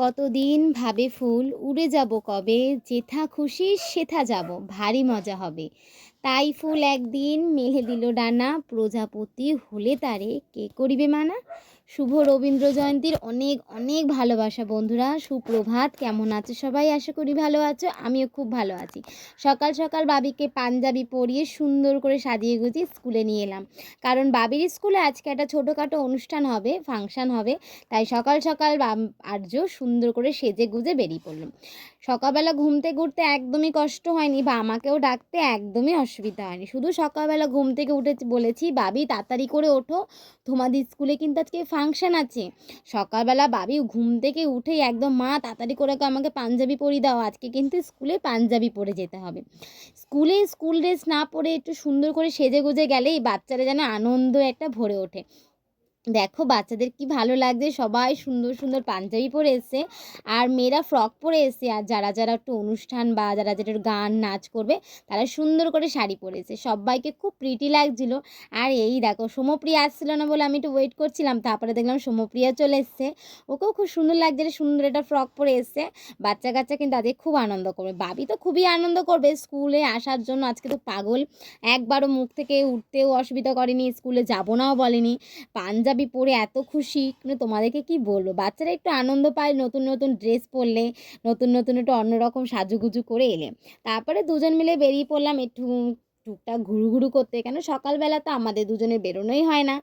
কতদিন ভাবে ফুল উড়ে যাব কবে, যেথা খুশি সেথা যাব, ভারী মজা হবে। তাই ফুল একদিন মেলে দিল ডানা, প্রজাপতি হলে তারে কে করিবে মানা। শুভ রবীন্দ্র জয়ন্তীর অনেক অনেক ভালোবাসা বন্ধুরা। সুপ্রভাত, কেমন আছো সবাই? আশা করি ভালো আছো, আমিও খুব ভালো আছি। সকাল সকাল বাবিকে পাঞ্জাবি পরিয়ে সুন্দর করে সাজিয়ে গুজিয়ে স্কুলে নিয়ে এলাম, কারণ বাবির স্কুলে আজকে একটা ছোটোখাটো অনুষ্ঠান হবে, ফাংশান হবে। তাই সকাল সকাল আর্য সুন্দর করে সেজে গুজে বেরিয়ে পড়লাম। সকালবেলা ঘুম থেকে উঠতে একদমই কষ্ট হয়নি, বা আমাকেও ডাকতে একদমই অসুবিধা হয়নি। শুধু সকালবেলা ঘুম থেকে উঠে বলেছি, বাবি তাড়াতাড়ি করে ওঠো, তোমাদের স্কুলে কিন্তু আজকে ফাংশান আছে। সকালবেলা বাবি ঘুম থেকে উঠেই একদম, মা তাড়াতাড়ি করে আমাকে পাঞ্জাবি পরিয়ে দাও, আজকে কিন্তু স্কুলে পাঞ্জাবি পরে যেতে হবে। স্কুল ড্রেস না পরে একটু সুন্দর করে সেজে গুজে গেলেই বাচ্চারা যেন আনন্দ একটা ভরে ওঠে। দেখো বাচ্চাদের কি ভালো লাগছে, সবাই সুন্দর সুন্দর পাঞ্জাবি পরে এসছে, আর মেয়েরা ফ্রক পরে এসছে। আর যারা যারা একটু অনুষ্ঠান বা যারা যেটা গান নাচ করবে তারা সুন্দর করে শাড়ি পরেছে, সবাইকে খুব প্রিটি লাগছিল। আর এই দেখো সোমপ্রিয়া আসছিল না বলে আমি একটু ওয়েট করছিলাম, তারপরে দেখলাম সোমপ্রিয়া চলে এসছে, ওকেও খুব সুন্দর লাগছে, সুন্দর একটা ফ্রক পরে এসছে। বাচ্চা কাচ্চা কিন্তু আজকে খুব আনন্দ করবে, বাবি তো খুবই আনন্দ করবে স্কুলে আসার জন্য। আজকে তো পাগল, একবারও মুখ থেকে উঠতেও অসুবিধা করেনি, স্কুলে যাবো নাও বলেনি, পাঞ্জাবি পরে এত খুশি, কিন্তু তোমাদেরকে কি বলবো, বাচ্চারা একটু আনন্দ পায় নতুন নতুন ড্রেস পরলে, নতুন নতুন একটু অন্যরকম সাজুগুজু করে এলে। তারপরে দুজন মিলে বেরিয়ে পড়লাম একটু টুকটাক ঘুরু করতে, কেন সকালবেলা তো আমাদের দুজনের বেরোনোই হয় না।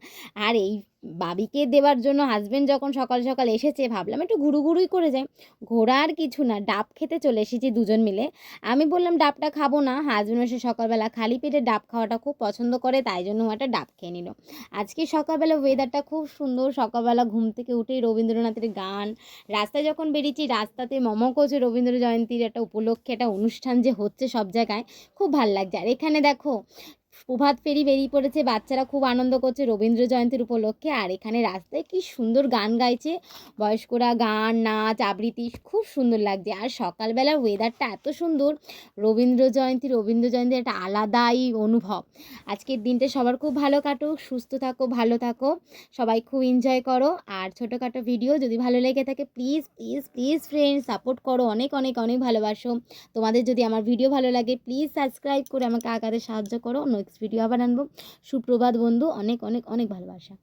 আর এই বাবিকে দেওয়ার জন্য হাজবেন্ড যখন সকাল সকাল এসেছে, ভাবলাম একটু ঘুরুই করে যাই। ঘোরা আর কিছু না, ডাব খেতে চলে এসেছি দুজন মিলে। আমি বললাম ডাবটা খাবো না, হাজবেন্ড এসে সকালবেলা খালি পেটে ডাব খাওয়াটা খুব পছন্দ করে, তাই জন্য একটা ডাব খেয়ে নিল। আজকে সকালবেলা ওয়েদারটা খুব সুন্দর, সকালবেলা ঘুম থেকে উঠেই রবীন্দ্রনাথের গান। রাস্তায় যখন বেরিয়েছি, রাস্তাতে করছে রবীন্দ্র জয়ন্তীর একটা উপলক্ষে একটা অনুষ্ঠান যে হচ্ছে সব জায়গায়, খুব ভাল লাগছে। আর এখানে দেখো প্রভাত ফেরি বেরিয়ে পড়েছে, বাচ্চারা খুব আনন্দ করছে রবীন্দ্র জয়ন্তীর উপলক্ষে। আর এখানে রাস্তায় কি সুন্দর গান গাইছে বয়স্করা, গান নাচ আবৃত্তি, খুব সুন্দর লাগছে। আর সকালবেলার ওয়েদারটা এত সুন্দর, রবীন্দ্র জয়ন্তীর একটা আলাদাই অনুভব। আজকের দিনটা সবার খুব ভালো কাটুক, সুস্থ থাকো, ভালো থাকো, সবাই খুব এনজয় করো। আর ছোটোখাটো ভিডিও যদি ভালো লেগে থাকে please please please friends support করো, অনেক অনেক অনেক ভালোবাসো। তোমাদের যদি আমার ভিডিও ভালো লাগে প্লিজ সাবস্ক্রাইব করে আমাকে আগাতে সাহায্য করো। নেক্সট ভিডিও আবার আনবো। সুপ্রভাত বন্ধু, অনেক অনেক অনেক ভালোবাসা।